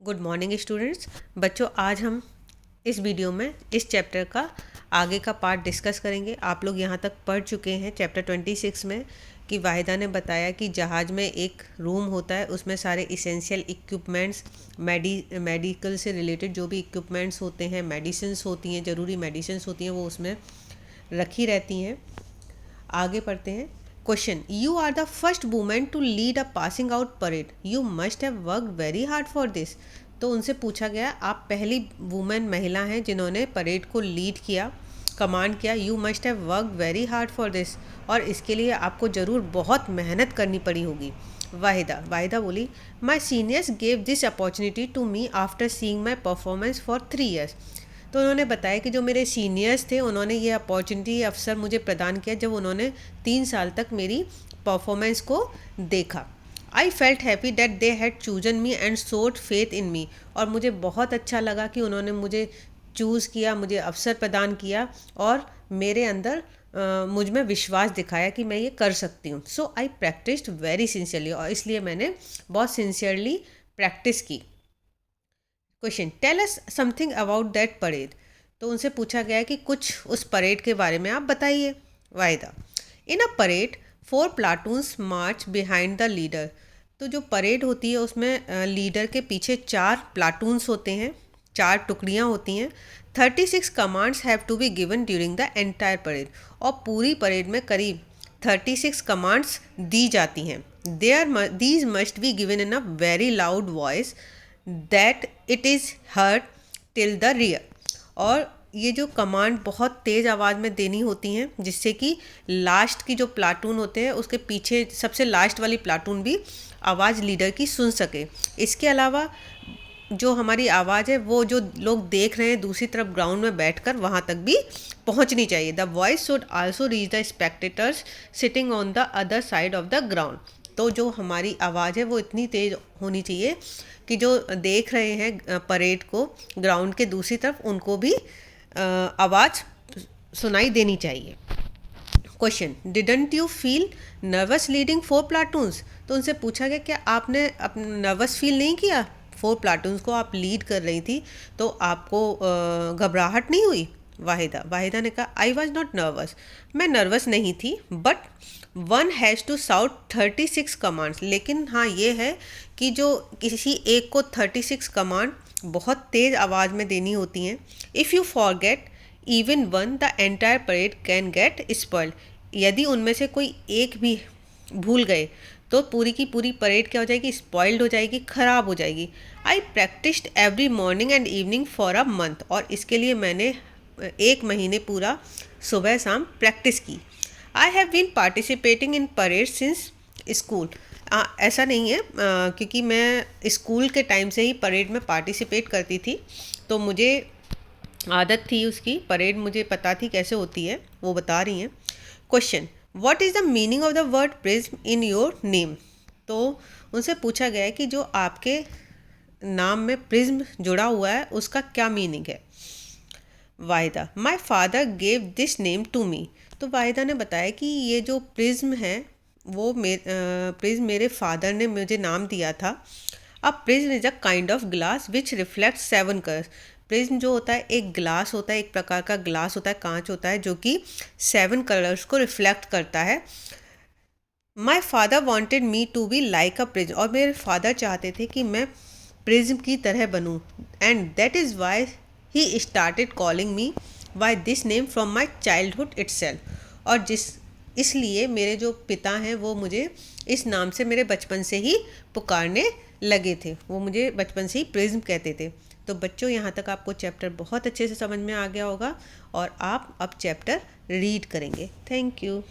Good morning students. बच्चों, आज हम इस वीडियो में इस चैप्टर का आगे का पार्ट डिस्कस करेंगे। आप लोग यहाँ तक पढ़ चुके हैं चैप्टर 26 में कि वाहिदा ने बताया कि जहाज़ में एक रूम होता है, उसमें सारे इसेंशियल इक्विपमेंट्स, मेडिकल से रिलेटेड जो भी इक्विपमेंट्स होते हैं, मेडिसिन्स होती हैं, ज़रूरी मेडिसिन्स होती हैं, वो उसमें रखी रहती हैं। आगे पढ़ते हैं। Question, you are the first women to lead a passing out parade, you must have worked very hard for this. तो उनसे पूछा गया, आप पहली वुमेन महिला हैं जिन्होंने परेड को लीड किया, कमांड किया। You must have worked very hard for this, और इसके लिए आपको ज़रूर बहुत मेहनत करनी पड़ी होगी। वाहिदा बोली, my seniors gave this opportunity to me after seeing my performance for 3 years। तो उन्होंने बताया कि जो मेरे सीनियर्स थे उन्होंने ये अपॉर्चुनिटी, अवसर मुझे प्रदान किया जब उन्होंने 3 साल तक मेरी परफॉर्मेंस को देखा। I felt happy that they had chosen me and सोड फेथ इन मी। और मुझे बहुत अच्छा लगा कि उन्होंने मुझे चूज़ किया, मुझे अवसर प्रदान किया और मेरे अंदर मुझ में विश्वास दिखाया कि मैं ये कर सकती हूँ। So I practised very sincerely, और इसलिए मैंने बहुत सिंसियरली प्रैक्टिस की। Question, tell us something about that parade. तो उनसे पूछा गया है कि कुछ उस परेड के बारे में आप बताइए। Waheeda, in a parade 4 platoons march behind the leader. तो जो परेड होती है उसमें लीडर के पीछे 4 प्लाटून्स होते हैं, 4 टुकड़ियाँ होती हैं। 36 commands have to be given during the entire parade, और पूरी परेड में करीब 36 कमांड्स दी जाती हैं। These must be given in a very loud voice that it is heard till the rear. और ये जो कमांड बहुत तेज़ आवाज़ में देनी होती हैं, जिससे कि लास्ट की जो प्लाटून होते हैं उसके पीछे सबसे लास्ट वाली प्लाटून भी आवाज़ लीडर की सुन सके। इसके अलावा जो हमारी आवाज़ है वो जो लोग देख रहे हैं दूसरी तरफ ग्राउंड में बैठकर, वहाँ तक भी पहुँचनी चाहिए। The voice should also reach the spectators sitting on the other side of the ground. तो जो हमारी आवाज़ है वो इतनी तेज़ होनी चाहिए कि जो देख रहे हैं परेड को ग्राउंड के दूसरी तरफ, उनको भी आवाज़ सुनाई देनी चाहिए। Question, didn't you feel nervous leading 4 प्लाटून्स। तो उनसे पूछा गया, क्या आपने नर्वस फील नहीं किया? 4 प्लाटून्स को आप लीड कर रही थी, तो आपको घबराहट नहीं हुई? वाहिदा ने कहा, आई वॉज नॉट नर्वस, मैं नर्वस नहीं थी, but one has to shout 36 commands. लेकिन हाँ, ये है कि जो किसी एक को 36 कमांड बहुत तेज़ आवाज़ में देनी होती हैं। If you forget even one, the entire parade can get spoiled. यदि उनमें से कोई एक भी भूल गए तो पूरी की पूरी परेड क्या हो जाएगी? स्पॉइल्ड हो जाएगी, ख़राब हो जाएगी। I practised every morning and evening for a month. और इसके लिए मैंने 1 महीने पूरा सुबह शाम प्रैक्टिस की। I have been participating in parade since school. ऐसा नहीं है, क्योंकि मैं स्कूल के टाइम से ही परेड में पार्टिसिपेट करती थी, तो मुझे आदत थी उसकी। परेड मुझे पता थी कैसे होती है, वो बता रही हैं। Question, what is the meaning of the word prism in your name. तो उनसे पूछा गया है कि जो आपके नाम में प्रिज्म जुड़ा हुआ है उसका क्या मीनिंग है। Waheeda, my father gave this name to me. तो वाहिदा ने बताया कि ये जो प्रिज्म है वो प्रिज्म मेरे फादर ने मुझे नाम दिया था। अब prism is a kind of glass which reflect 7 colours. Prism जो होता है एक ग्लास होता है, एक प्रकार का ग्लास होता है, कांच होता है, जो कि 7 कलर्स को रिफ्लेक्ट करता है। My father wanted me to be like a prism. और मेरे फादर चाहते थे कि मैं प्रिज्म की तरह बनूं, and that is why he started calling me by this name from my childhood itself. और इसलिए मेरे जो पिता हैं वो मुझे इस नाम से मेरे बचपन से ही पुकारने लगे थे। वो मुझे बचपन से ही प्रिज्म कहते थे। तो बच्चों, यहाँ तक आपको चैप्टर बहुत अच्छे से समझ में आ गया होगा, और आप अब चैप्टर रीड करेंगे। Thank you.